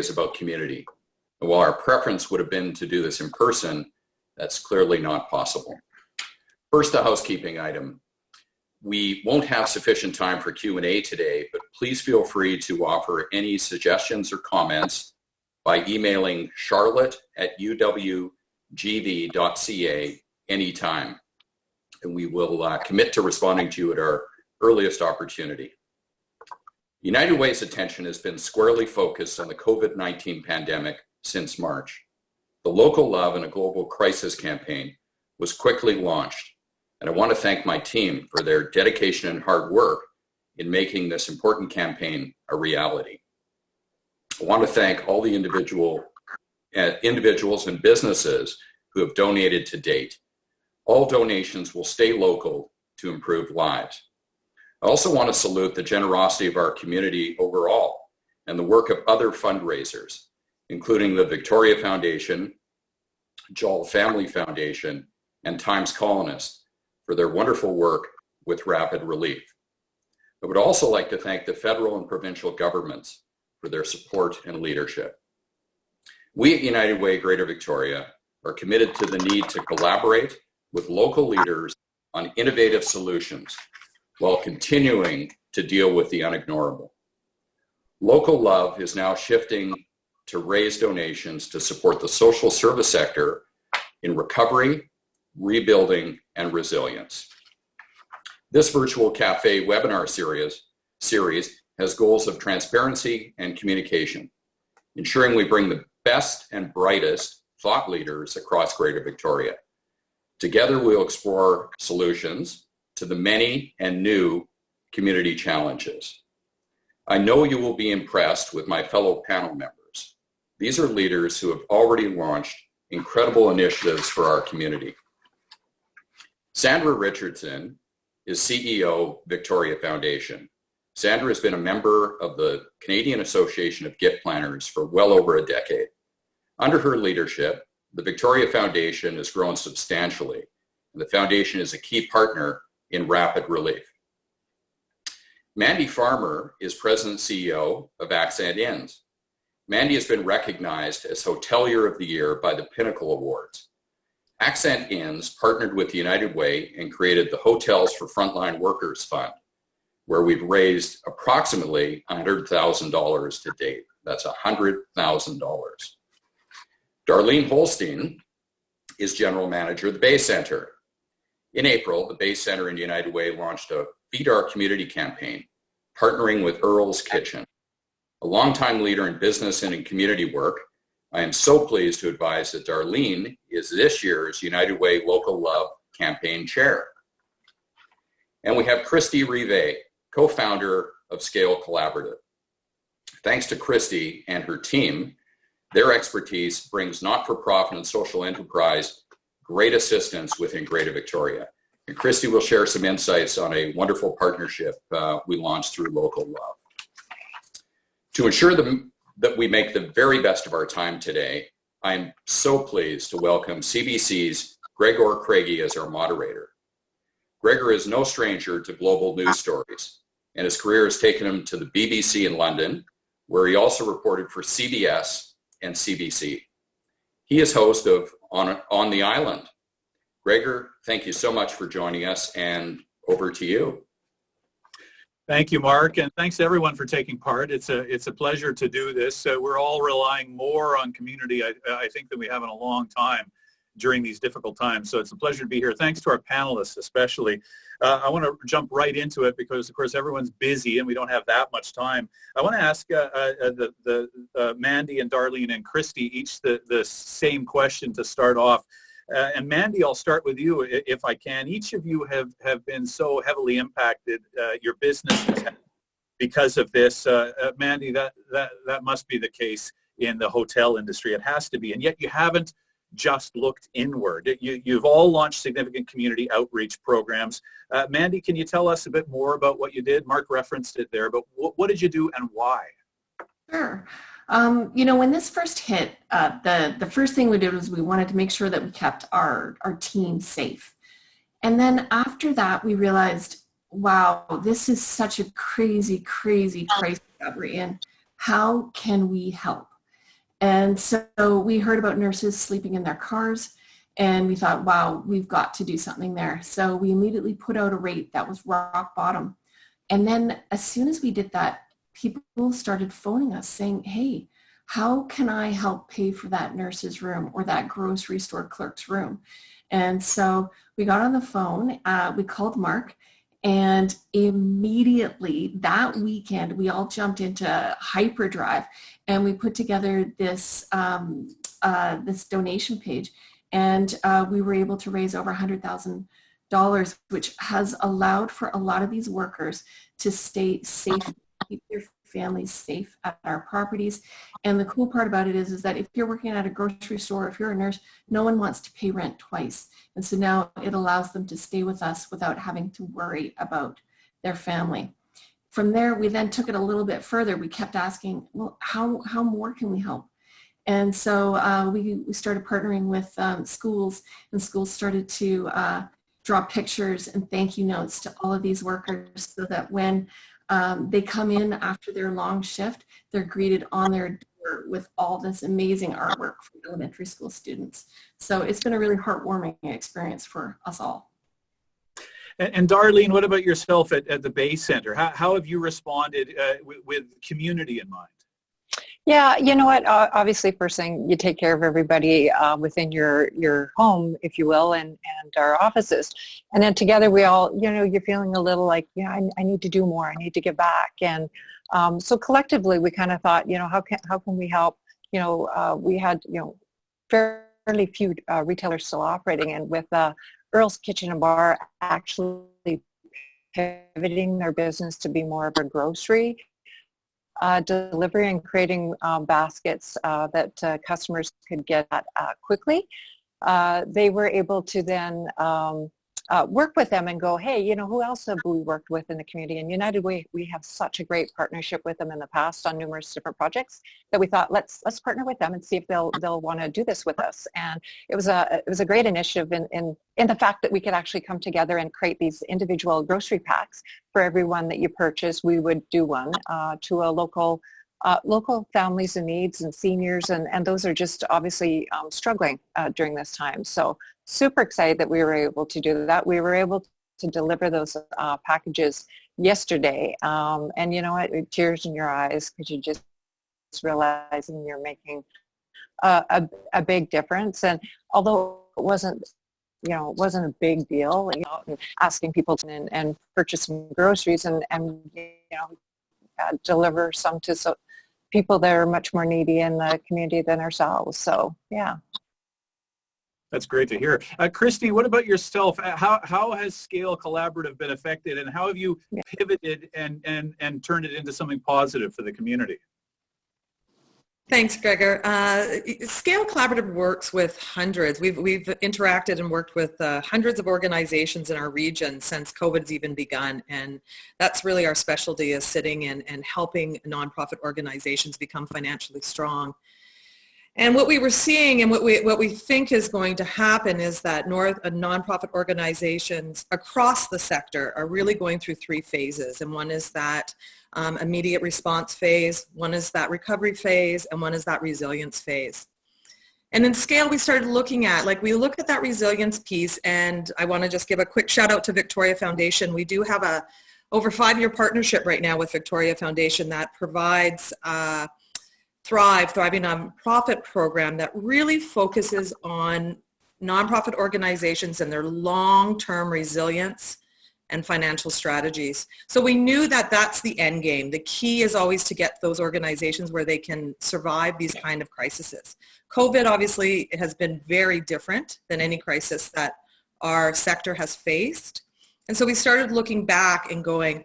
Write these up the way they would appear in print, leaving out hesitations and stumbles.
is about community. And while our preference would have been to do this in person, that's clearly not possible. First, a housekeeping item. We won't have sufficient time for Q&A today, but please feel free to offer any suggestions or comments by emailing charlotte@uwgv.ca anytime. And we will commit to responding to you at our earliest opportunity. United Way's attention has been squarely focused on the COVID-19 pandemic since March. The Local Love in a Global Crisis campaign was quickly launched, and I want to thank my team for their dedication and hard work in making this important campaign a reality. I want to thank all the individuals and businesses who have donated to date. All donations will stay local to improve lives. I also want to salute the generosity of our community overall and the work of other fundraisers, including the Victoria Foundation, Joel Family Foundation, and Times Colonist for their wonderful work with rapid relief. I would also like to thank the federal and provincial governments for their support and leadership. We at United Way Greater Victoria are committed to the need to collaborate with local leaders on innovative solutions while continuing to deal with the unignorable. Local Love is now shifting to raise donations to support the social service sector in recovery, rebuilding, and resilience. This virtual cafe webinar series has goals of transparency and communication, ensuring we bring the best and brightest thought leaders across Greater Victoria. Together, we'll explore solutions to the many and new community challenges. I know you will be impressed with my fellow panel members. These are leaders who have already launched incredible initiatives for our community. Sandra Richardson is CEO, Victoria Foundation. Sandra has been a member of the Canadian Association of Gift Planners for well over a decade. Under her leadership, the Victoria Foundation has grown substantially, and the foundation is a key partner in rapid relief. Mandy Farmer is President and CEO of Accent Inns. Mandy has been recognized as Hotelier of the Year by the Pinnacle Awards. Accent Inns partnered with United Way and created the Hotels for Frontline Workers Fund, where we've raised approximately $100,000 to date. That's $100,000. Darlene Hollstein is General Manager of the Bay Center. In April, the Bay Center and United Way launched a Feed Our Community campaign, partnering with Earl's Kitchen. A longtime leader in business and in community work, I am so pleased to advise that Darlene is this year's United Way Local Love campaign chair. And we have Kristi Rive, co-founder of Scale Collaborative. Thanks to Kristi and her team, their expertise brings not-for-profit and social enterprise great assistance within Greater Victoria. And Kristi will share some insights on a wonderful partnership we launched through Local Love. To ensure that we make the very best of our time today, I am so pleased to welcome CBC's Gregor Craigie as our moderator. Gregor is no stranger to global news stories, and his career has taken him to the BBC in London, where he also reported for CBS and CBC. He is host of On the Island. Gregor, thank you so much for joining us, and over to you. Thank you, Mark, and thanks to everyone for taking part. It's a pleasure to do this. We're all relying more on community, I think, than we have in a long time during these difficult times. So it's a pleasure to be here. Thanks to our panelists, especially. I want to jump right into it because, of course, everyone's busy and we don't have that much time. I want to ask Mandy and Darlene and Kristi each the same question to start off. And Mandy, I'll start with you if I can. Each of you have been so heavily impacted, your business because of this. Mandy, that must be the case in the hotel industry. It has to be. And yet you haven't just looked inward. You've all launched significant community outreach programs. Mandy, can you tell us a bit more about what you did? Mark referenced it there, but what did you do and why? Sure. When this first hit, the first thing we did was we wanted to make sure that we kept our team safe. And then after that, we realized, wow, this is such a crazy crisis that we're in. How can we help? And so we heard about nurses sleeping in their cars, and we thought, wow, we've got to do something there. So we immediately put out a rate that was rock bottom. And then as soon as we did that, people started phoning us saying, hey, how can I help pay for that nurse's room or that grocery store clerk's room? And so we got on the phone, we called Mark, and immediately that weekend, we all jumped into hyperdrive and we put together this, this donation page. And we were able to raise over $100,000, which has allowed for a lot of these workers to stay safe, keep their families safe at our properties. And the cool part about it is that if you're working at a grocery store, if you're a nurse, no one wants to pay rent twice. And so now it allows them to stay with us without having to worry about their family. From there, we then took it a little bit further. We kept asking, well, how more can we help? And so we started partnering with schools, and schools started to draw pictures and thank you notes to all of these workers so that when they come in after their long shift, they're greeted on their door with all this amazing artwork from elementary school students. So it's been a really heartwarming experience for us all. And Darlene, what about yourself at the Bay Center? How have you responded with community in mind? Yeah, you know what? Obviously, first thing, you take care of everybody within your home, if you will, and our offices. And then together we all, you're feeling a little like, I need to do more. I need to give back. And so collectively, we kind of thought, how can we help? We had, fairly few retailers still operating, and with Earl's Kitchen and Bar actually pivoting their business to be more of a grocery delivery and creating baskets that customers could get at quickly. They were able to then work with them and go, hey, who else have we worked with in the community? And United Way, we have such a great partnership with them in the past on numerous different projects that we thought, let's partner with them and see if they'll want to do this with us. And it was a great initiative in the fact that we could actually come together and create these individual grocery packs for everyone that you purchase. We would do one to a local families in needs and seniors, and those are just obviously struggling during this time. So super excited that we were able to do that. We were able to deliver those packages yesterday, and you know what, tears in your eyes because you just realizing you're making a big difference. And although it wasn't a big deal, and asking people to and purchase some groceries and deliver some to people that are much more needy in the community than ourselves. So yeah. That's great to hear. Kristi, what about yourself? How has Scale Collaborative been affected, and how have you pivoted and turned it into something positive for the community? Thanks, Gregor. Scale Collaborative works with hundreds. We've interacted and worked with hundreds of organizations in our region since COVID's even begun, and that's really our specialty, is sitting and helping nonprofit organizations become financially strong. And what we were seeing and what we think is going to happen is that nonprofit organizations across the sector are really going through three phases. And one is that immediate response phase, one is that recovery phase, and one is that resilience phase. And in Scale, we started looking at, we look at that resilience piece, and I want to just give a quick shout out to Victoria Foundation. We do have a over 5-year partnership right now with Victoria Foundation that provides Thriving Nonprofit program that really focuses on nonprofit organizations and their long-term resilience and financial strategies. So we knew that that's the end game. The key is always to get those organizations where they can survive these kind of crises. COVID obviously has been very different than any crisis that our sector has faced. And so we started looking back and going,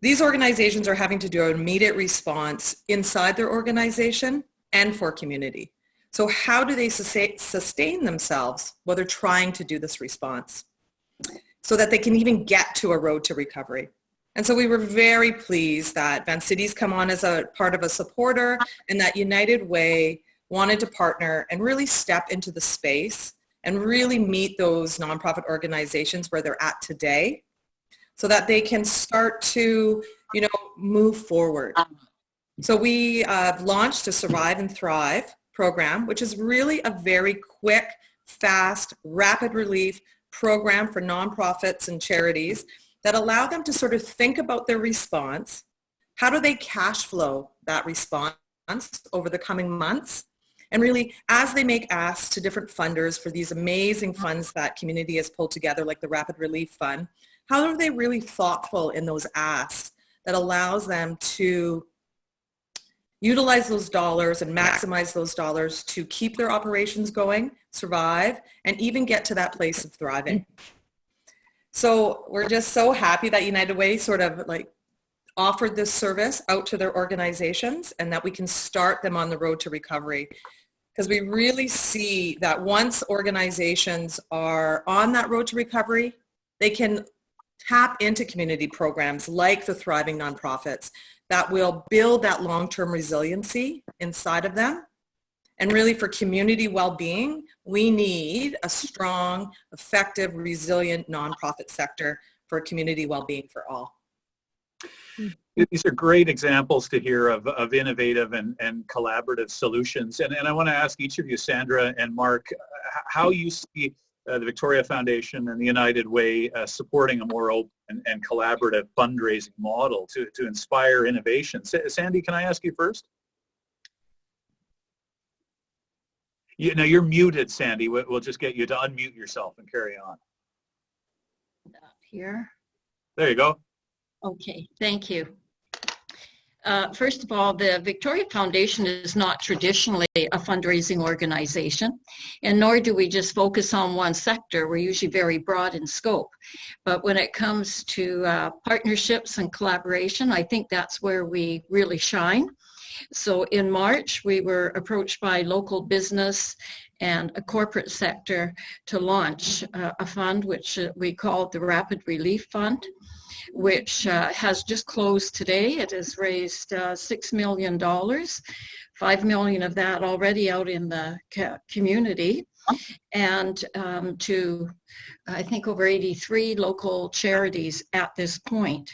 these organizations are having to do an immediate response inside their organization and for community. So how do they sustain themselves while they're trying to do this response so that they can even get to a road to recovery? And so we were very pleased that Vancity's come on as a part of a supporter, and that United Way wanted to partner and really step into the space and really meet those nonprofit organizations where they're at today, so that they can start to, move forward. So we launched a Survive and Thrive program, which is really a very quick, fast, rapid relief program for nonprofits and charities that allow them to sort of think about their response. How do they cash flow that response over the coming months? And really, as they make asks to different funders for these amazing funds that community has pulled together, like the Rapid Relief Fund, how are they really thoughtful in those asks that allows them to utilize those dollars and maximize those dollars to keep their operations going, survive, and even get to that place of thriving. So we're just so happy that United Way sort of like offered this service out to their organizations and that we can start them on the road to recovery. Because we really see that once organizations are on that road to recovery, they can tap into community programs like the Thriving Nonprofits that will build that long-term resiliency inside of them. And really for community well-being, we need a strong, effective, resilient nonprofit sector for community well-being for all. These are great examples to hear of innovative and collaborative solutions. And I want to ask each of you, Sandra and Mark, how you see the Victoria Foundation and the United Way supporting a more open and collaborative fundraising model to inspire innovation. Sandy, can I ask you first? Now you're muted, Sandy. We'll just get you to unmute yourself and carry on. Here. There you go. Okay, thank you. First of all, the Victoria Foundation is not traditionally a fundraising organization, and nor do we just focus on one sector. We're usually very broad in scope. But when it comes to partnerships and collaboration, I think that's where we really shine. So in March, we were approached by local business and a corporate sector to launch a fund which we called the Rapid Relief Fund, which has just closed today. It has raised $6 million, $5 million of that already out in the community, and to, I think, over 83 local charities at this point.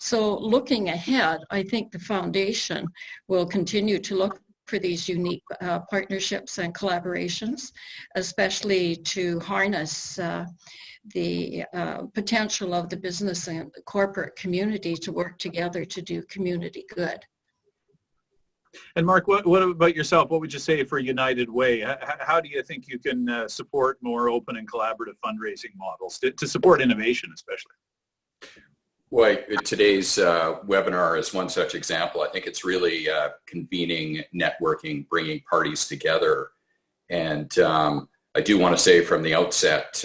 So looking ahead, I think the foundation will continue to look for these unique partnerships and collaborations, especially to harness the potential of the business and the corporate community to work together to do community good. And Mark, what about yourself? What would you say for United Way? How do you think you can support more open and collaborative fundraising models to support innovation especially? Well, today's webinar is one such example. I think it's really convening, networking, bringing parties together. And I do want to say from the outset,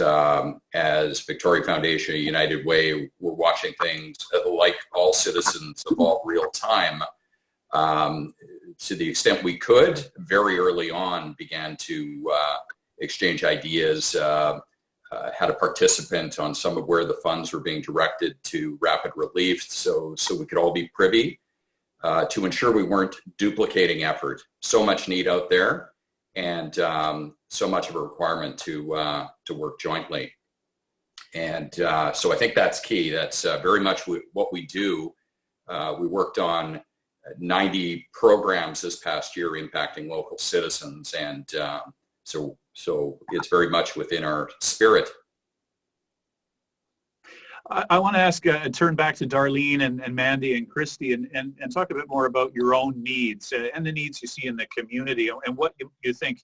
as Victoria Foundation, United Way, we're watching things like all citizens evolve real time. To the extent we could, very early on began to exchange ideas, had a participant on some of where the funds were being directed to rapid relief, so we could all be privy to ensure we weren't duplicating effort. So much need out there, and so much of a requirement to work jointly. And so I think that's key. That's very much what we do. We worked on 90 programs this past year impacting local citizens, and so it's very much within our spirit. I want to ask, turn back to Darlene and Mandy and Kristi and talk a bit more about your own needs and the needs you see in the community and what you think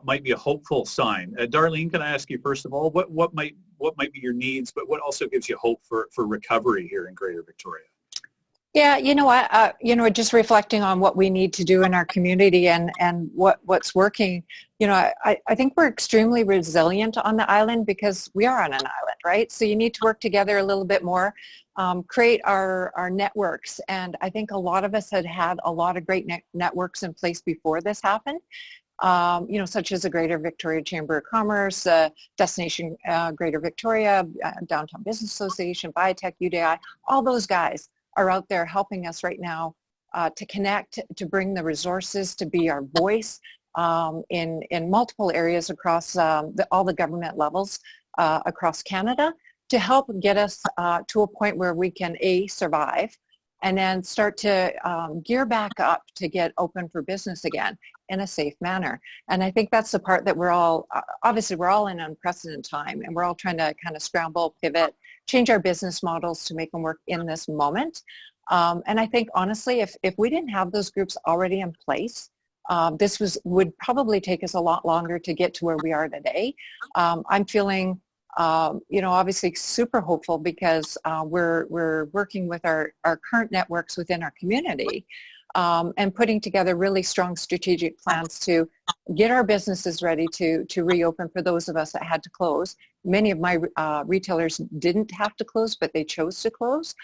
might be a hopeful sign. Darlene, can I ask you first of all, what might be your needs, but what also gives you hope for recovery here in Greater Victoria? Yeah, just reflecting on what we need to do in our community and what's working, I think we're extremely resilient on the island because we are on an island, right? So you need to work together a little bit more, create our networks. And I think a lot of us had a lot of great networks in place before this happened, such as the Greater Victoria Chamber of Commerce, Destination Greater Victoria, Downtown Business Association, Biotech, UDI, all those guys are out there helping us right now to connect, to bring the resources, to be our voice in multiple areas across all the government levels across Canada to help get us to a point where we can, A, survive, and then start to gear back up to get open for business again in a safe manner. And I think that's the part that we're all, obviously we're all in unprecedented time, and we're all trying to kind of scramble, pivot, change our business models to make them work in this moment. And I think honestly, if we didn't have those groups already in place, this would probably take us a lot longer to get to where we are today. I'm feeling, obviously super hopeful because we're working with our current networks within our community and putting together really strong strategic plans to get our businesses ready to reopen for those of us that had to close. Many of my retailers didn't have to close, but they chose to close.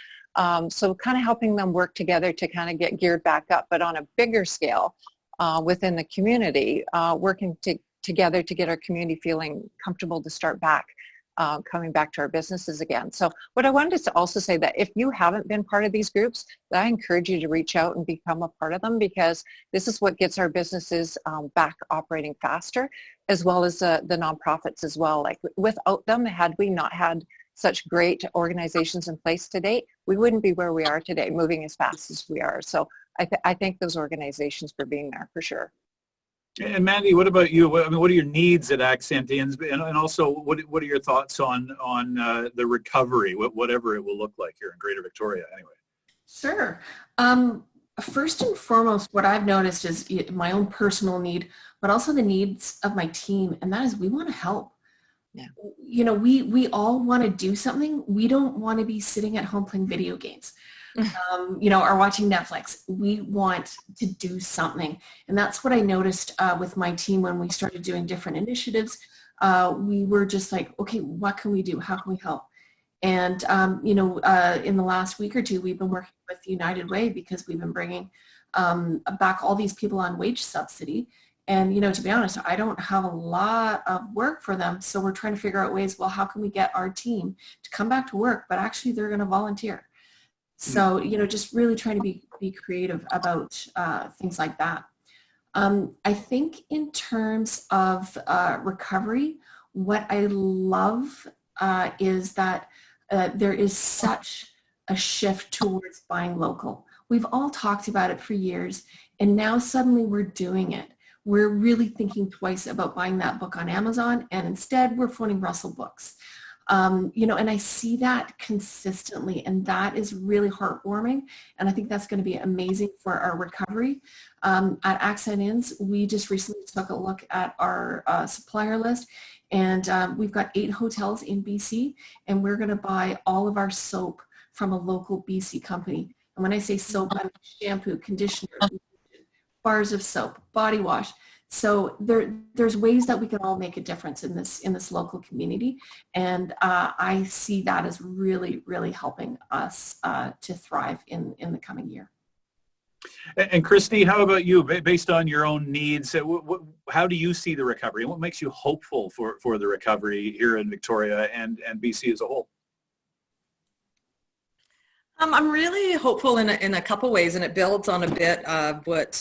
So kind of helping them work together to kind of get geared back up, but on a bigger scale within the community, working together to get our community feeling comfortable to start back, coming back to our businesses again. So what I wanted to also say that if you haven't been part of these groups, that I encourage you to reach out and become a part of them, because this is what gets our businesses back operating faster, as well as the nonprofits as well. Like without them, had we not had such great organizations in place to date, we wouldn't be where we are today, moving as fast as we are. So I thank those organizations for being there for sure. And Mandy, what about you? I mean, what are your needs at Accent Inns, and also what are your thoughts on the recovery, whatever it will look like here in Greater Victoria? Anyway. Sure. First and foremost, what I've noticed is my own personal need, but also the needs of my team, and that is we want to help. Yeah. We all want to do something. We don't want to be sitting at home playing video games, or watching Netflix. We want to do something. And that's what I noticed with my team when we started doing different initiatives. We were just like, okay, what can we do? How can we help? And, in the last week or two, we've been working with United Way because we've been bringing back all these people on wage subsidy. And, to be honest, I don't have a lot of work for them. So we're trying to figure out ways, well, how can we get our team to come back to work, but actually they're going to volunteer. So, just really trying to be creative about things like that. I think in terms of recovery, what I love is that there is such a shift towards buying local. We've all talked about it for years, and now suddenly we're doing it. We're really thinking twice about buying that book on Amazon, and instead we're phoning Russell Books. And I see that consistently, and that is really heartwarming, and I think that's going to be amazing for our recovery. At Accent Inns, we just recently took a look at our supplier list, and we've got 8 hotels in BC, and we're going to buy all of our soap from a local BC company. And when I say soap, I mean shampoo, conditioner, bars of soap, body wash. So there's ways that we can all make a difference in this local community, and I see that as really, really helping us to thrive in the coming year. And Kristi, how about you? Based on your own needs, how do you see the recovery, and what makes you hopeful for the recovery here in Victoria and BC as a whole? I'm really hopeful in a couple ways, and it builds on a bit of what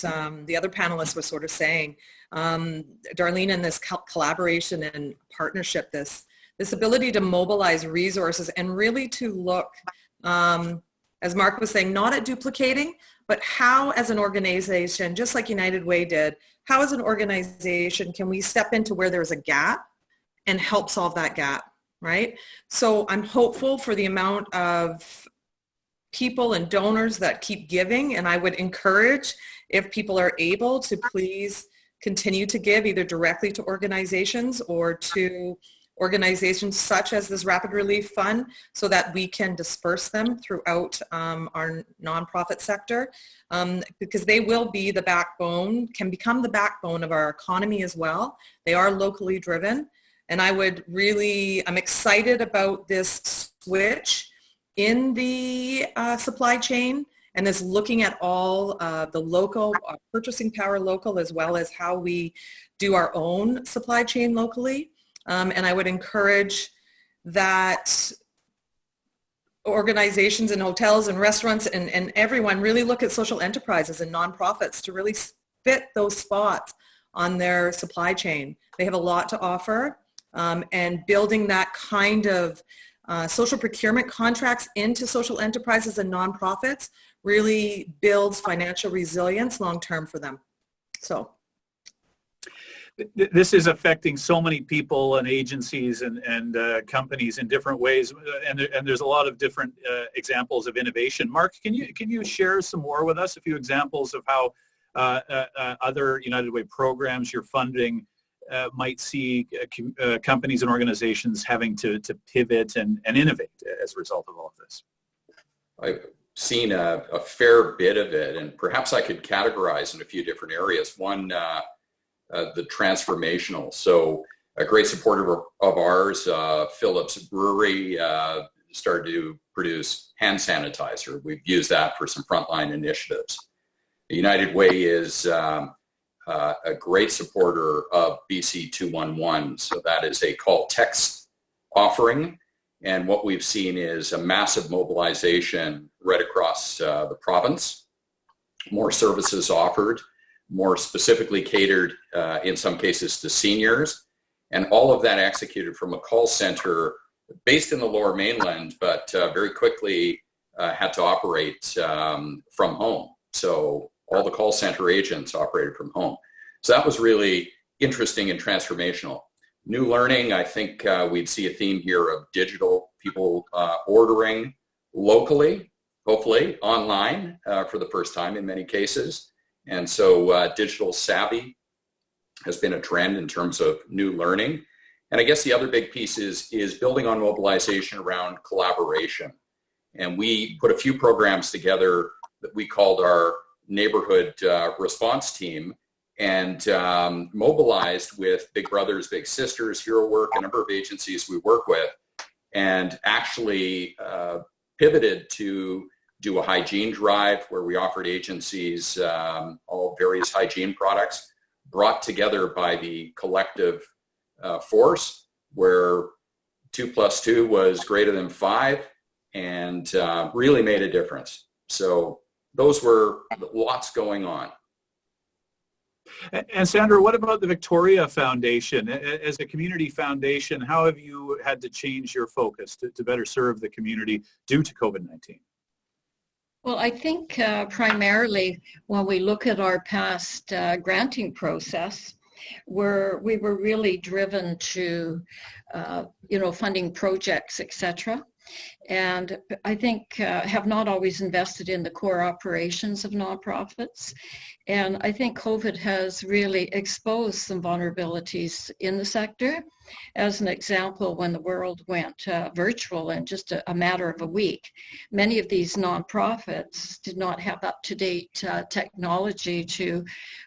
the other panelists were sort of saying. Darlene, and this collaboration and partnership, this ability to mobilize resources and really to look, as Mark was saying, not at duplicating, but how as an organization, just like United Way did, how as an organization can we step into where there's a gap and help solve that gap, right? So I'm hopeful for the amount of people and donors that keep giving, and I would encourage, if people are able, to please continue to give either directly to organizations or to organizations such as this Rapid Relief Fund, so that we can disperse them throughout our nonprofit sector, because they will be the backbone, can become the backbone of our economy as well. They are locally driven, and I'm excited about this switch in the supply chain, and is looking at all the local purchasing power local, as well as how we do our own supply chain locally. And I would encourage that organizations and hotels and restaurants and everyone really look at social enterprises and nonprofits to really fit those spots on their supply chain. They have a lot to offer, and building that kind of social procurement contracts into social enterprises and nonprofits really builds financial resilience long-term for them. So. This is affecting so many people and agencies and companies in different ways, and there's a lot of different examples of innovation. Mark, can you share some more with us, a few examples of how other United Way programs you're funding might see companies and organizations having to pivot and innovate as a result of all of this? I've seen a fair bit of it, and perhaps I could categorize in a few different areas. One, the transformational. So a great supporter of ours, Phillips Brewery, started to produce hand sanitizer. We've used that for some frontline initiatives. The United Way is a great supporter of BC 211. So that is a call text offering. And what we've seen is a massive mobilization right across the province, more services offered, more specifically catered in some cases to seniors, and all of that executed from a call center based in the Lower Mainland, but very quickly had to operate from home. So all the call center agents operated from home. So that was really interesting and transformational. New learning, I think we'd see a theme here of digital people ordering locally, hopefully online for the first time in many cases. And so digital savvy has been a trend in terms of new learning. And I guess the other big piece is building on mobilization around collaboration. And we put a few programs together that we called our neighborhood response team, and mobilized with Big Brothers, Big Sisters, Hero Work, a number of agencies we work with, and actually pivoted to do a hygiene drive where we offered agencies all various hygiene products, brought together by the collective force where 2 + 2 was greater than 5, and really made a difference. So those were lots going on. And Sandra, what about the Victoria Foundation? As a community foundation, how have you had to change your focus to better serve the community due to COVID-19? Well, I think primarily when we look at our past granting process, we were really driven to, funding projects, etc. And I think have not always invested in the core operations of nonprofits. And I think COVID has really exposed some vulnerabilities in the sector. As an example, when the world went virtual in just a matter of a week, many of these nonprofits did not have up-to-date technology to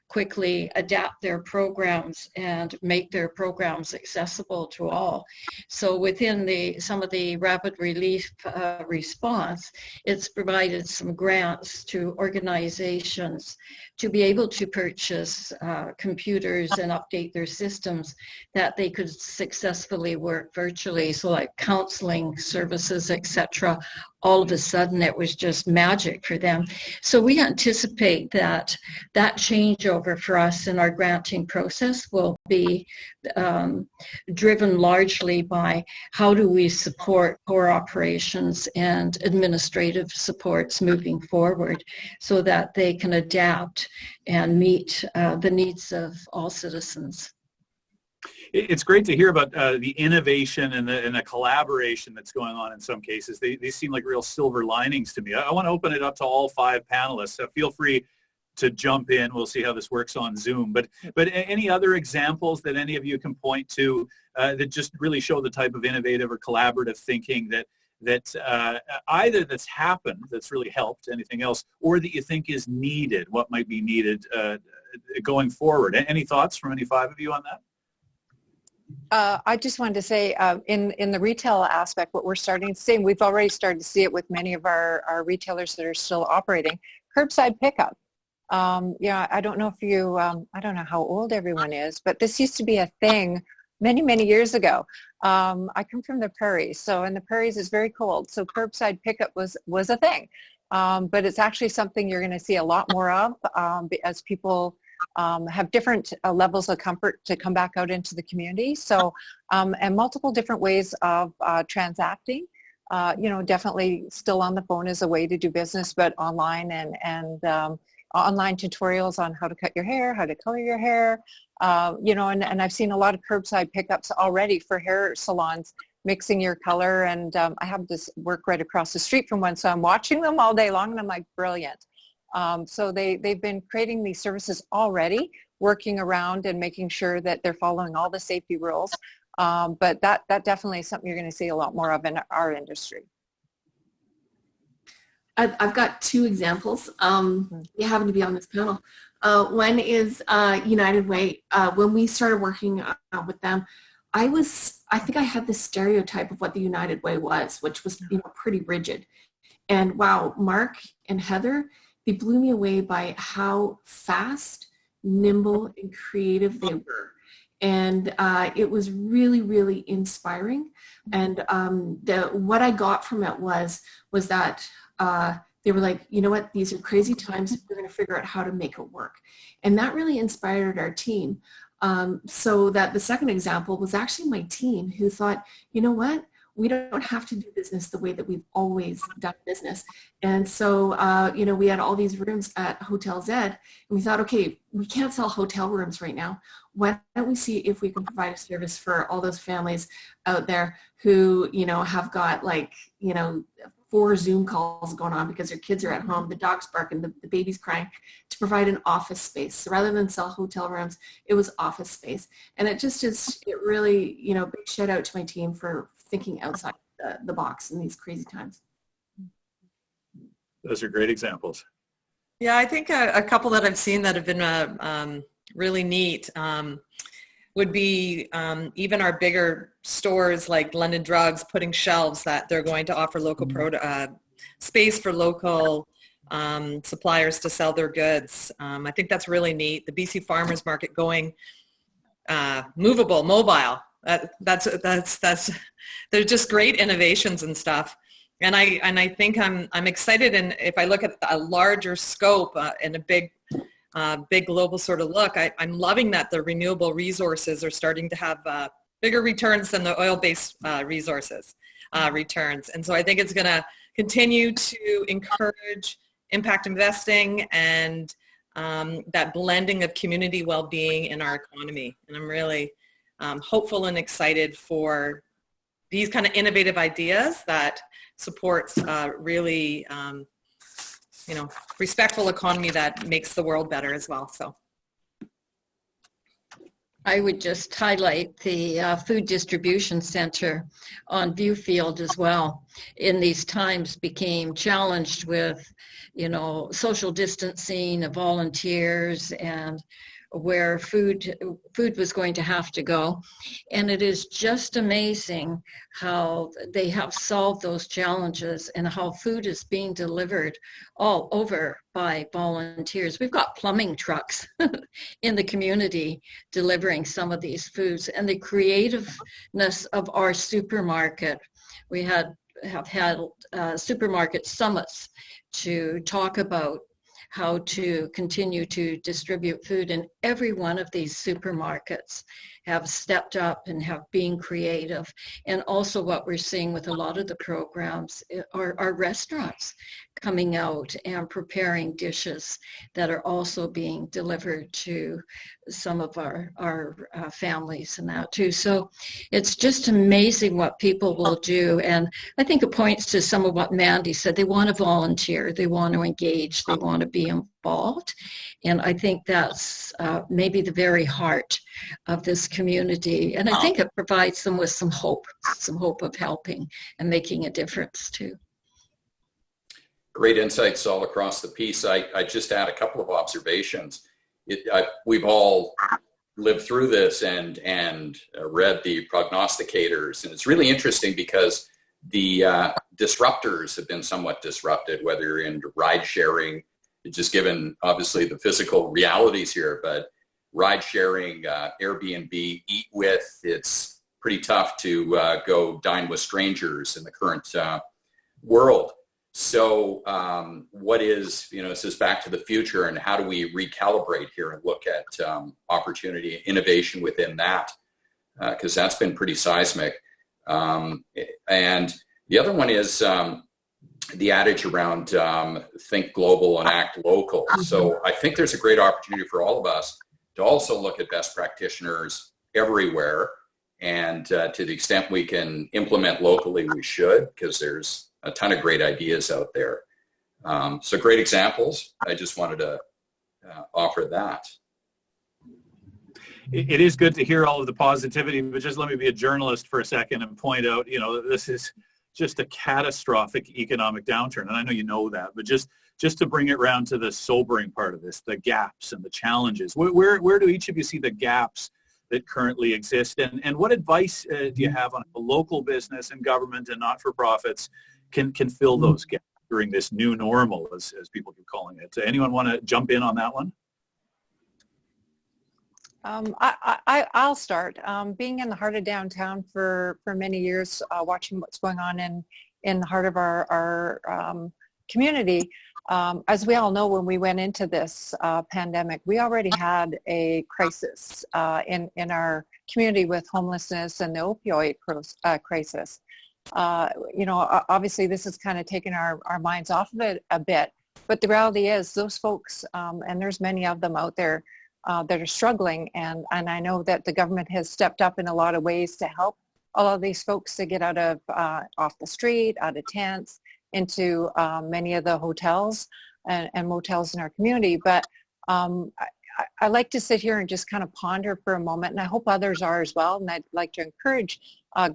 quickly adapt their programs and make their programs accessible to all. So within some of the rapid relief response, it's provided some grants to organizations to be able to purchase computers and update their systems that they could successfully work virtually. So like counseling services, etc. All of a sudden it was just magic for them. So we anticipate that changeover for us in our granting process will be driven largely by how do we support core operations and administrative supports moving forward so that they can adapt and meet the needs of all citizens. It's great to hear about the innovation and the collaboration that's going on in some cases. They seem like real silver linings to me. I want to open it up to all 5 panelists. So feel free to jump in. We'll see how this works on Zoom. But any other examples that any of you can point to that just really show the type of innovative or collaborative thinking that either that's happened, that's really helped, anything else, or that you think is needed, what might be needed going forward? Any thoughts from any 5 of you on that? I just wanted to say in the retail aspect, what we're starting to see, and we've already started to see it with many of our retailers that are still operating, curbside pickup. I don't know if you, I don't know how old everyone is, but this used to be a thing many, many years ago. I come from the prairies, so in the prairies it's very cold, so curbside pickup was a thing. But it's actually something you're going to see a lot more of as people have different levels of comfort to come back out into the community. So, and multiple different ways of transacting. definitely still on the phone is a way to do business, but online and online tutorials on how to cut your hair, how to color your hair, and I've seen a lot of curbside pickups already for hair salons, mixing your color. And I have this work right across the street from one, so I'm watching them all day long and I'm like, brilliant. So they've been creating these services already, working around and making sure that they're following all the safety rules. But that definitely is something you're going to see a lot more of in our industry. I've got two examples. You happen to be on this panel. One is United Way. When we started working with them, I think I had this stereotype of what the United Way was, which was pretty rigid. And wow, Mark and Heather, they blew me away by how fast, nimble, and creative they were. And it was really, really inspiring. And what I got from it was that they were like, you know what, these are crazy times. We're going to figure out how to make it work. And that really inspired our team. So that the second example was actually my team who thought, you know what, we don't have to do business the way that we've always done business. And so, we had all these rooms at Hotel Z, and we thought, okay, we can't sell hotel rooms right now. Why don't we see if we can provide a service for all those families out there who, have got 4 Zoom calls going on because their kids are at home, the dog's barking, the baby's crying, to provide an office space. So rather than sell hotel rooms, it was office space. And it really, big shout out to my team for thinking outside the box in these crazy times. Those are great examples. Yeah, I think a couple that I've seen that have been really neat would be even our bigger stores like London Drugs putting shelves that they're going to offer local space for local suppliers to sell their goods. I think that's really neat. The BC Farmers Market going mobile. That's they're just great innovations and stuff. And I think I'm excited. And if I look at a larger scope and a big global sort of look, I'm loving that the renewable resources are starting to have bigger returns than the oil-based resources returns. And so I think it's going to continue to encourage impact investing and that blending of community well-being in our economy. And I'm really hopeful and excited for these kind of innovative ideas that supports really respectful economy that makes the world better as well. So I would just highlight the food distribution center on Viewfield as well. In these times became challenged with, social distancing of volunteers and where food was going to have to go. And it is just amazing how they have solved those challenges and how food is being delivered all over by volunteers. We've got plumbing trucks in the community delivering some of these foods, and the creativeness of our supermarket. We have had supermarket summits to talk about how to continue to distribute food, and every one of these supermarkets have stepped up and have been creative. And also what we're seeing with a lot of the programs are restaurants coming out and preparing dishes that are also being delivered to some of our families and that too. So it's just amazing what people will do. And I think it points to some of what Mandy said. They want to volunteer, they want to engage, they want to be involved. And I think that's maybe the very heart of this community. And I think it provides them with some hope of helping and making a difference too. Great insights all across the piece. I just add a couple of observations. We've all lived through this and read the prognosticators, and it's really interesting because the disruptors have been somewhat disrupted, whether you're into ride sharing, just given obviously the physical realities here, but ride sharing, Airbnb, eat with, it's pretty tough to go dine with strangers in the current world. So what is, this is back to the future, and how do we recalibrate here and look at opportunity, innovation within that? Because that's been pretty seismic. And, The other one is the adage around think global and act local. So I think there's a great opportunity for all of us to also look at best practitioners everywhere. And to the extent we can implement locally, we should, because there's a ton of great ideas out there. So great examples. I just wanted to offer that. It is good to hear all of the positivity, but just let me be a journalist for a second and point out, this is just a catastrophic economic downturn. And I know you know that, but just to bring it around to the sobering part of this, the gaps and the challenges, where do each of you see the gaps that currently exist? And what advice do you have on a local business and government and not-for-profits can fill those gaps during this new normal, as people keep calling it? Anyone want to jump in on that one? I'll start. Being in the heart of downtown for many years, watching what's going on in the heart of our community. As we all know, when we went into this pandemic, we already had a crisis in our community with homelessness and the opioid crisis. Obviously this has kind of taken our minds off of it a bit, but the reality is those folks, and there's many of them out there, that are struggling, and I know that the government has stepped up in a lot of ways to help all of these folks to get out of off the street, out of tents, into many of the hotels and motels in our community. But I like to sit here and just kind of ponder for a moment, and I hope others are as well, and I'd like to encourage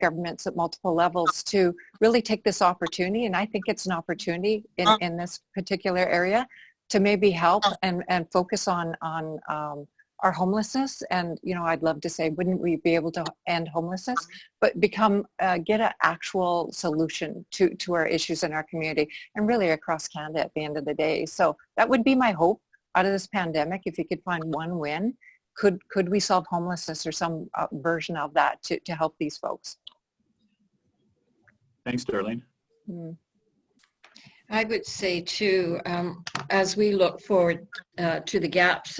governments at multiple levels to really take this opportunity, and I think it's an opportunity in this particular area, to maybe help and focus on our homelessness. And, I'd love to say, wouldn't we be able to end homelessness, but get an actual solution to our issues in our community and really across Canada at the end of the day. So that would be my hope out of this pandemic. If you could find one win, could we solve homelessness or some version of that to help these folks? Thanks, Darlene. I would say too, as we look forward to the gaps,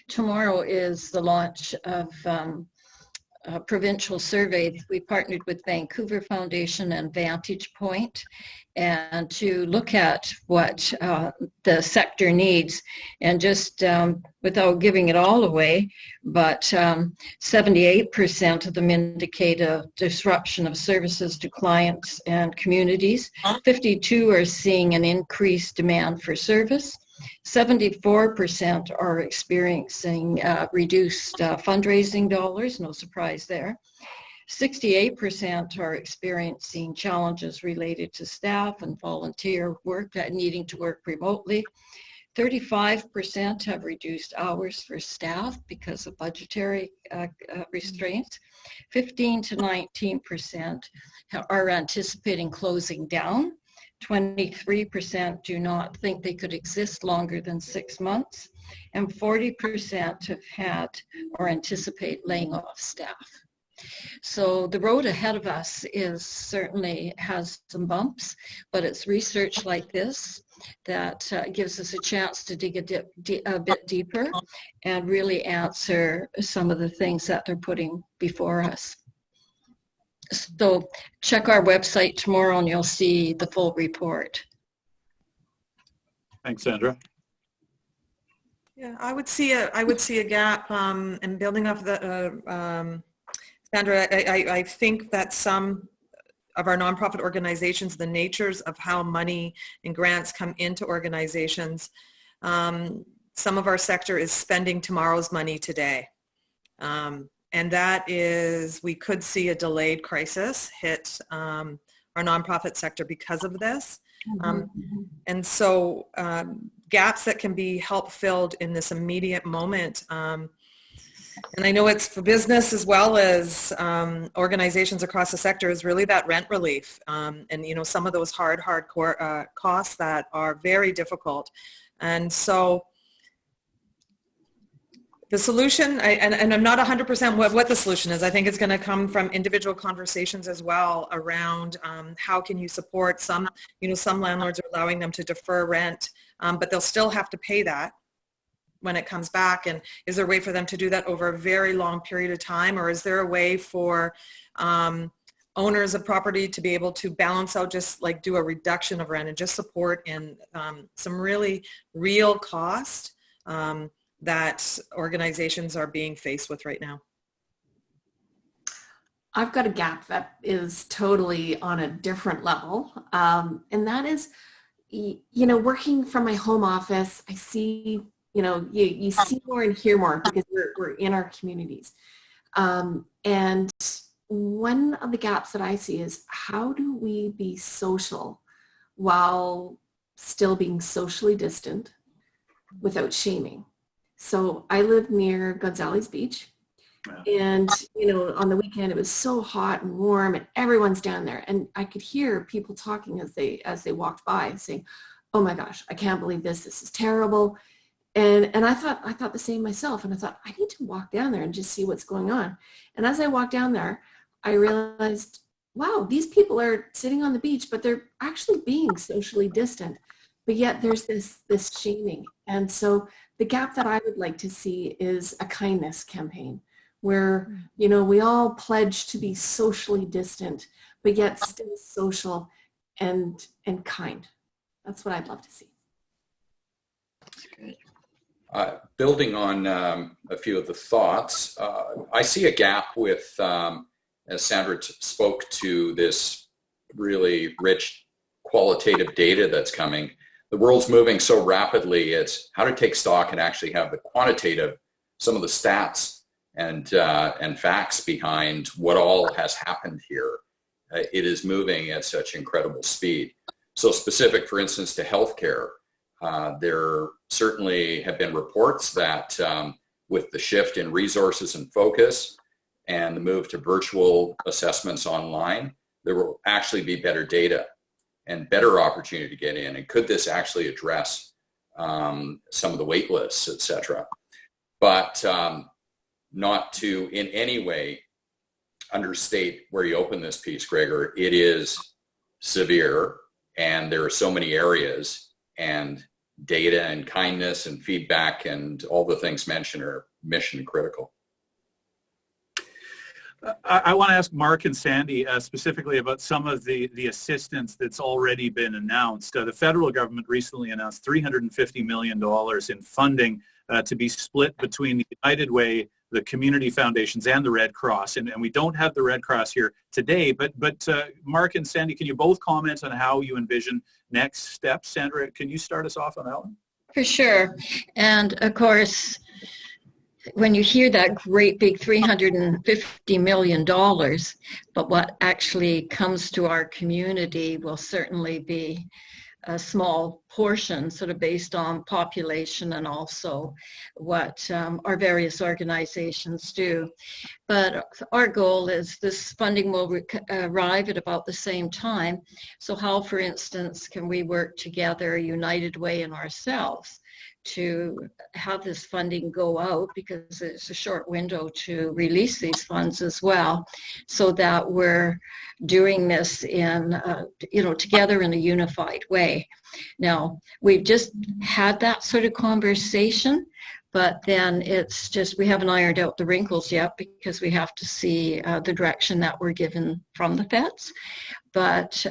tomorrow is the launch of a provincial survey. We partnered with Vancouver Foundation and Vantage Point, and to look at what the sector needs, and just without giving it all away, but 78% of them indicate a disruption of services to clients and communities. 52 are seeing an increased demand for service. 74% are experiencing reduced fundraising dollars, no surprise there. 68% are experiencing challenges related to staff and volunteer work, needing to work remotely. 35% have reduced hours for staff because of budgetary restraints. 15 to 19% are anticipating closing down. 23% do not think they could exist longer than 6 months, and 40% have had or anticipate laying off staff. So the road ahead of us certainly has some bumps, but it's research like this that gives us a chance to dig a bit deeper and really answer some of the things that they're putting before us. So check our website tomorrow and you'll see the full report. Thanks, Sandra. Yeah, I would see a gap, and building off the Sandra, I think that some of our nonprofit organizations, the natures of how money and grants come into organizations, some of our sector is spending tomorrow's money today. And that is, we could see a delayed crisis hit our nonprofit sector because of this. And so gaps that can be help filled in this immediate moment. And I know it's for business as well as organizations across the sector, is really that rent relief. And, some of those hardcore costs that are very difficult. And so the solution, and I'm not 100% what the solution is. I think it's going to come from individual conversations as well around how can you support some, some landlords are allowing them to defer rent, but they'll still have to pay that when it comes back. And is there a way for them to do that over a very long period of time? Or is there a way for owners of property to be able to balance out, just like do a reduction of rent and just support in some really real cost that organizations are being faced with right now. I've got a gap that is totally on a different level. And that is, working from my home office, I see, you see more and hear more because we're in our communities. And one of the gaps that I see is, how do we be social while still being socially distant without shaming? So I live near Gonzales Beach. And, on the weekend it was so hot and warm and everyone's down there. And I could hear people talking as they walked by saying, oh my gosh, I can't believe this. This is terrible. And I thought the same myself. And I thought, I need to walk down there and just see what's going on. And as I walked down there, I realized, wow, these people are sitting on the beach, but they're actually being socially distant. But yet there's this shaming. And so the gap that I would like to see is a kindness campaign where, we all pledge to be socially distant, but yet still social and kind. That's what I'd love to see. That's good. Building on a few of the thoughts, I see a gap with, as Sandra spoke to, this really rich qualitative data that's coming. The world's moving so rapidly, it's how to take stock and actually have the quantitative, some of the stats and facts behind what all has happened here. It is moving at such incredible speed. So specific, for instance, to healthcare, there certainly have been reports that with the shift in resources and focus and the move to virtual assessments online, there will actually be better data and better opportunity to get in. And could this actually address some of the wait lists, et cetera? But not to in any way understate where you open this piece, Gregor. It is severe, and there are so many areas, and data and kindness and feedback and all the things mentioned are mission critical. I want to ask Mark and Sandy specifically about some of the assistance that's already been announced. The federal government recently announced $350 million in funding to be split between the United Way, the community foundations, and the Red Cross. And we don't have the Red Cross here today, but Mark and Sandy, can you both comment on how you envision next steps? Sandra, can you start us off on that one? For sure. And of course, when you hear that great big $350 million, but what actually comes to our community will certainly be a small portion, sort of based on population and also what our various organizations do. But our goal is this funding will arrive at about the same time. So how, for instance, can we work together, United Way and ourselves, to have this funding go out, because it's a short window to release these funds as well, so that we're doing this in, together in a unified way. Now, we've just had that sort of conversation, but then it's just, we haven't ironed out the wrinkles yet because we have to see the direction that we're given from the feds. But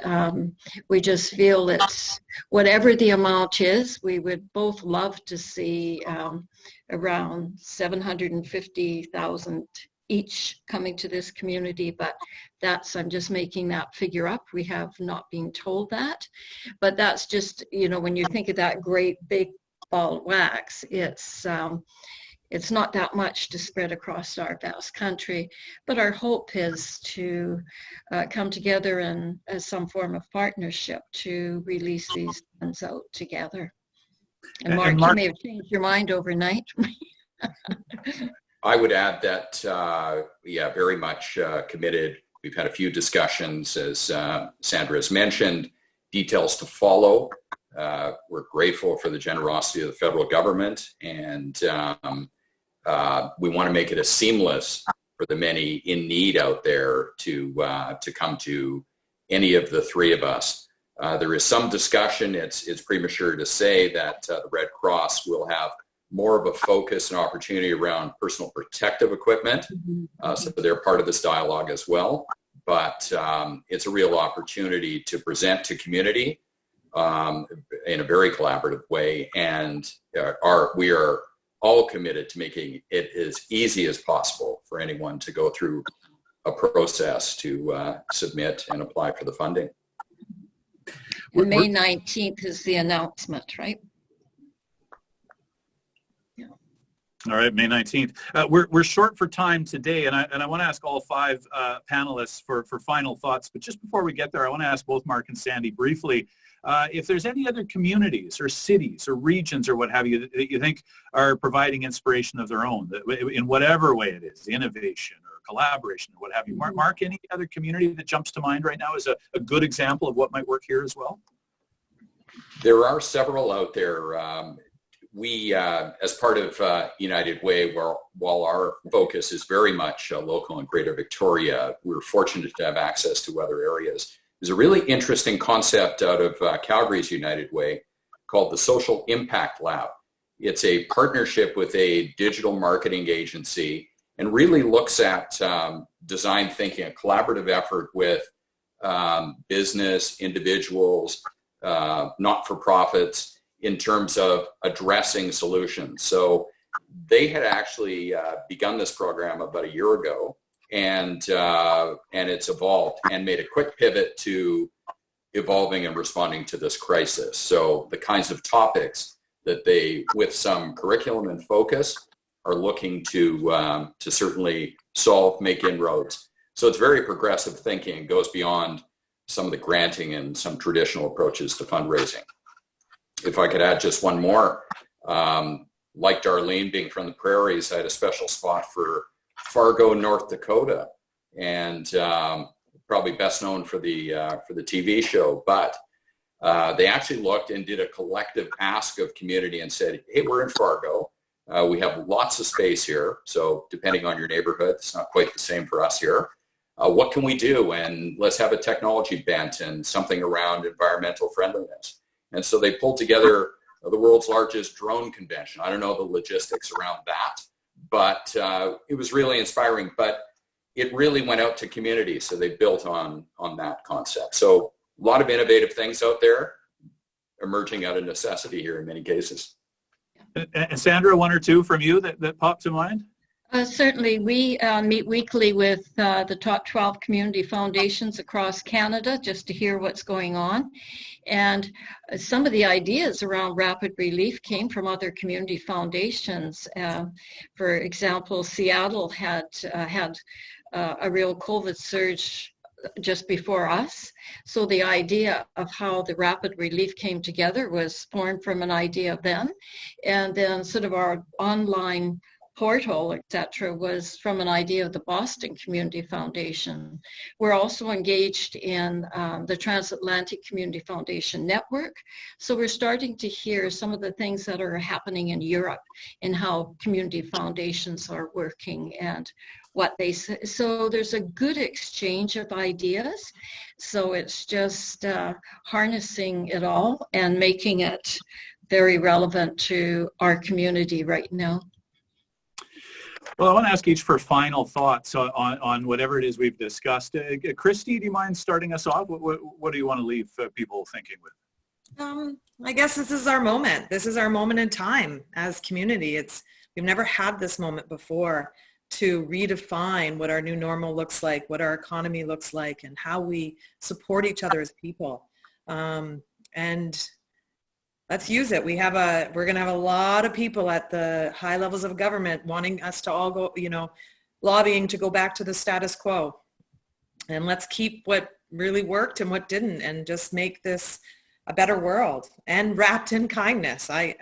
we just feel it's, whatever the amount is, we would both love to see around $750,000 each coming to this community, but that's, I'm just making that figure up. We have not been told that, but that's just, when you think of that great big ball of wax, it's not that much to spread across our vast country, but our hope is to come together in as some form of partnership to release these funds out together. And Mark, you may have changed your mind overnight. I would add that, very much committed. We've had a few discussions, as Sandra has mentioned, details to follow. We're grateful for the generosity of the federal government, and we want to make it as seamless for the many in need out there to come to any of the three of us. There is some discussion. It's premature to say that the Red Cross will have more of a focus and opportunity around personal protective equipment. So they're part of this dialogue as well. but it's a real opportunity to present to community in a very collaborative way, and we are all committed to making it as easy as possible for anyone to go through a process to submit and apply for the funding. And May 19th is the announcement, right? All right, May 19th. We're short for time today, and I want to ask all five panelists for final thoughts. But just before we get there, I want to ask both Mark and Sandy briefly if there's any other communities or cities or regions or what have you that you think are providing inspiration of their own, in whatever way it is, innovation or collaboration or what have you. Mark, any other community that jumps to mind right now as a good example of what might work here as well? There are several out there. We, as part of United Way, while our focus is very much local in Greater Victoria, we're fortunate to have access to other areas. There's a really interesting concept out of Calgary's United Way called the Social Impact Lab. It's a partnership with a digital marketing agency and really looks at design thinking, a collaborative effort with business, individuals, not-for-profits, in terms of addressing solutions. So they had actually begun this program about a year ago, and it's evolved and made a quick pivot to evolving and responding to this crisis. So the kinds of topics that they, with some curriculum and focus, are looking to certainly solve, make inroads. So it's very progressive thinking, goes beyond some of the granting and some traditional approaches to fundraising. If I could add just one more, like Darlene, being from the prairies, I had a special spot for Fargo, North Dakota, and probably best known for the TV show. But they actually looked and did a collective ask of community and said, "Hey, we're in Fargo. We have lots of space here. So depending on your neighborhood, it's not quite the same for us here. What can we do? And let's have a technology bent and something around environmental friendliness." And so they pulled together the world's largest drone convention. I don't know the logistics around that, but it was really inspiring. But it really went out to community, so they built on that concept. So a lot of innovative things out there emerging out of necessity here in many cases. And Sandra, one or two from you that popped to mind? Certainly. We meet weekly with the top 12 community foundations across Canada just to hear what's going on. And some of the ideas around rapid relief came from other community foundations. For example, Seattle had a real COVID surge just before us. So the idea of how the rapid relief came together was formed from an idea of them. And then sort of our online portal, etc., was from an idea of the Boston Community Foundation. We're also engaged in the Transatlantic Community Foundation Network. So we're starting to hear some of the things that are happening in Europe and how community foundations are working and what they say. So there's a good exchange of ideas. So it's just harnessing it all and making it very relevant to our community right now. Well, I want to ask each for final thoughts on whatever it is we've discussed. Kristi, do you mind starting us off? What do you want to leave people thinking with? I guess this is our moment. This is our moment in time as community. We've never had this moment before to redefine what our new normal looks like, what our economy looks like, and how we support each other as people. And let's use it. We're going to have a lot of people at the high levels of government wanting us to all go, lobbying to go back to the status quo. And let's keep what really worked and what didn't, and just make this a better world, and wrapped in kindness. I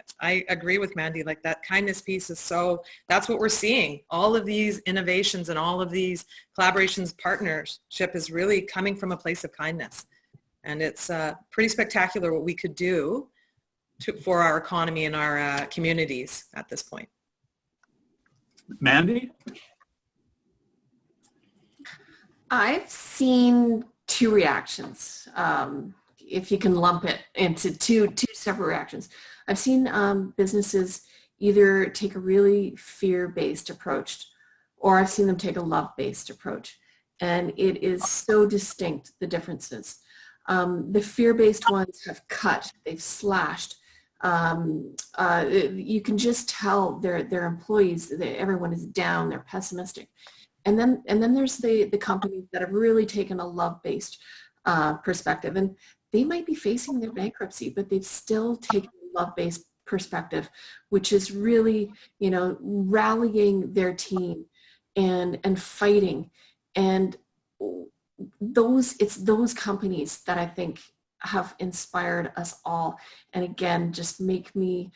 agree with Mandy, like that kindness piece that's what we're seeing. All of these innovations and all of these collaborations, partnership is really coming from a place of kindness. And it's pretty spectacular what we could do for our economy and our communities at this point. Mandy? I've seen two reactions, if you can lump it into two separate reactions. I've seen businesses either take a really fear-based approach, or I've seen them take a love-based approach. And it is so distinct, the differences. The fear-based ones have cut, they've slashed. You can just tell their employees, everyone is down, they're pessimistic. And then there's the companies that have really taken a love-based perspective, and they might be facing their bankruptcy, but they've still taken a love-based perspective, which is really, rallying their team and fighting. And it's those companies that I think have inspired us all, and again just make me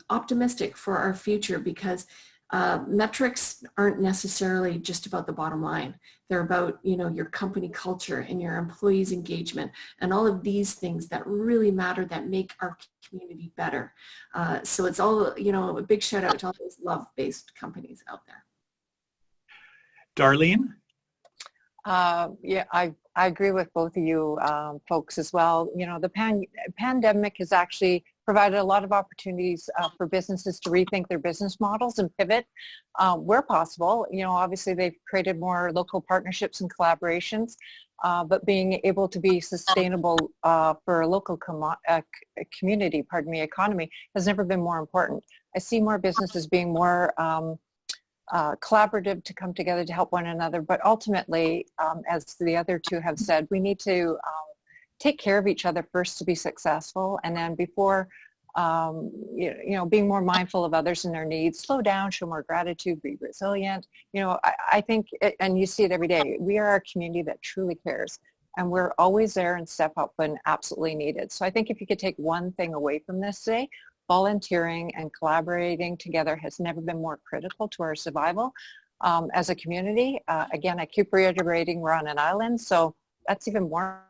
optimistic for our future, because metrics aren't necessarily just about the bottom line. They're about your company culture and your employees' engagement and all of these things that really matter, that make our community better. So it's all, a big shout out to all those love-based companies out there. Darlene? Yeah, I agree with both of you folks as well. The pandemic has actually provided a lot of opportunities for businesses to rethink their business models and pivot where possible. Obviously they've created more local partnerships and collaborations, but being able to be sustainable for a local community, economy, has never been more important. I see more businesses being more collaborative to come together to help one another, but ultimately, as the other two have said, we need to take care of each other first to be successful, and then before being more mindful of others and their needs, slow down, show more gratitude, be resilient. I think, and you see it every day, we are a community that truly cares, and we're always there and step up when absolutely needed. So I think if you could take one thing away from this today, volunteering and collaborating together has never been more critical to our survival as a community. Again, I keep reiterating we're on an island, so that's even more.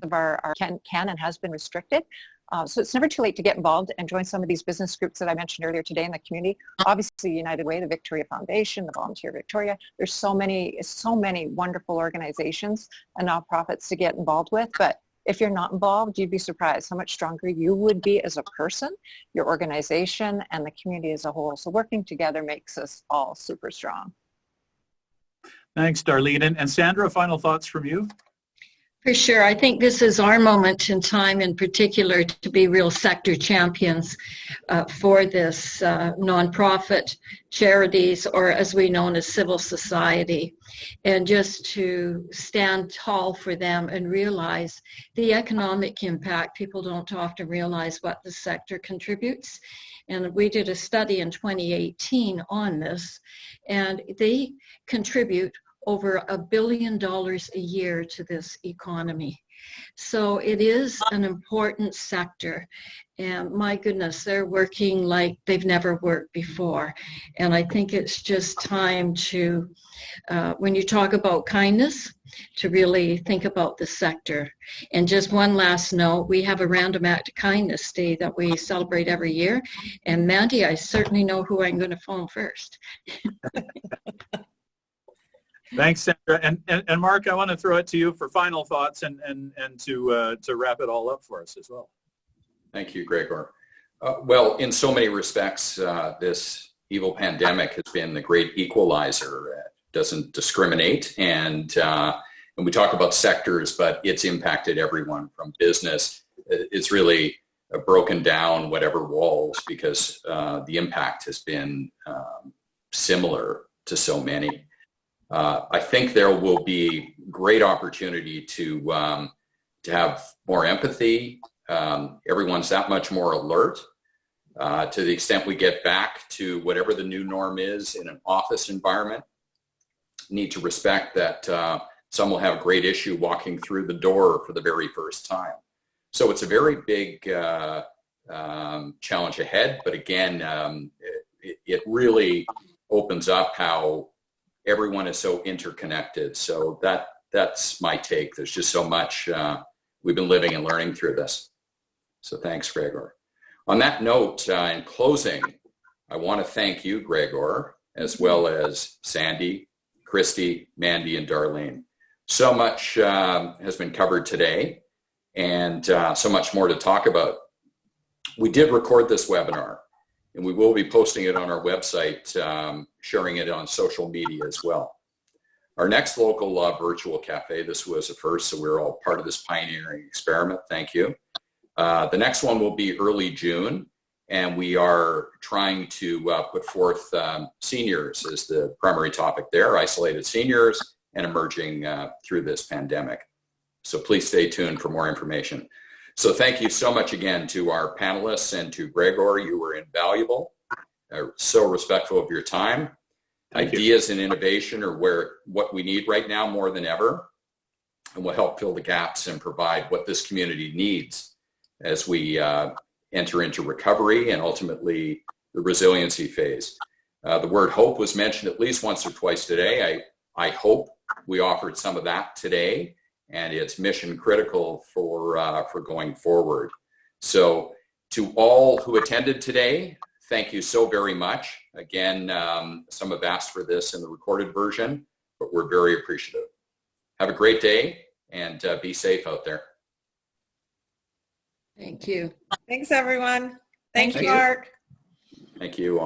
Of our can and has been restricted. So it's never too late to get involved and join some of these business groups that I mentioned earlier today in the community. Obviously, United Way, the Victoria Foundation, the Volunteer Victoria. There's so many wonderful organizations and nonprofits to get involved with. But if you're not involved, you'd be surprised how much stronger you would be as a person, your organization, and the community as a whole. So working together makes us all super strong. Thanks, Darlene. And Sandra, final thoughts from you? For sure. I think this is our moment in time in particular to be real sector champions for this nonprofit charities, or as we know as civil society, and just to stand tall for them and realize the economic impact. People don't often realize what the sector contributes. And we did a study in 2018 on this, and they contribute over $1 billion a year to this economy. So it is an important sector. And my goodness, they're working like they've never worked before. And I think it's just time to, when you talk about kindness, to really think about the sector. And just one last note, we have a Random Act of Kindness Day that we celebrate every year. And Mandy, I certainly know who I'm going to phone first. Thanks, Sandra. And Mark, I want to throw it to you for final thoughts and to wrap it all up for us as well. Thank you, Gregor. Well, in so many respects, this evil pandemic has been the great equalizer. It doesn't discriminate, and we talk about sectors, but it's impacted everyone from business. It's really broken down whatever walls, because the impact has been similar to so many. I think there will be great opportunity to have more empathy. Everyone's that much more alert. To the extent we get back to whatever the new norm is in an office environment, need to respect that some will have great issue walking through the door for the very first time. So it's a very big challenge ahead. But again, it really opens up how everyone is so interconnected. So that's my take. There's just so much we've been living and learning through this. So thanks, Gregor. On that note, in closing, I want to thank you, Gregor, as well as Sandy, Kristi, Mandy, and Darlene. So much has been covered today, and so much more to talk about. We did record this webinar, And we will be posting it on our website, sharing it on social media as well. Our next local virtual cafe, this was a first, so we're all part of this pioneering experiment. Thank you. The next one will be early June, and we are trying to put forth seniors as the primary topic there, isolated seniors and emerging through this pandemic. So please stay tuned for more information. So thank you so much again to our panelists and to Gregor. You were invaluable, so respectful of your time. Ideas and innovation are what we need right now more than ever, and will help fill the gaps and provide what this community needs as we enter into recovery and ultimately the resiliency phase. The word hope was mentioned at least once or twice today. I hope we offered some of that today, and it's mission critical for going forward. So to all who attended today, thank you so very much. Again, some have asked for this in the recorded version, but we're very appreciative. Have a great day, and be safe out there. Thank you. Thanks, everyone. Thank you, you. Mark. Thank you.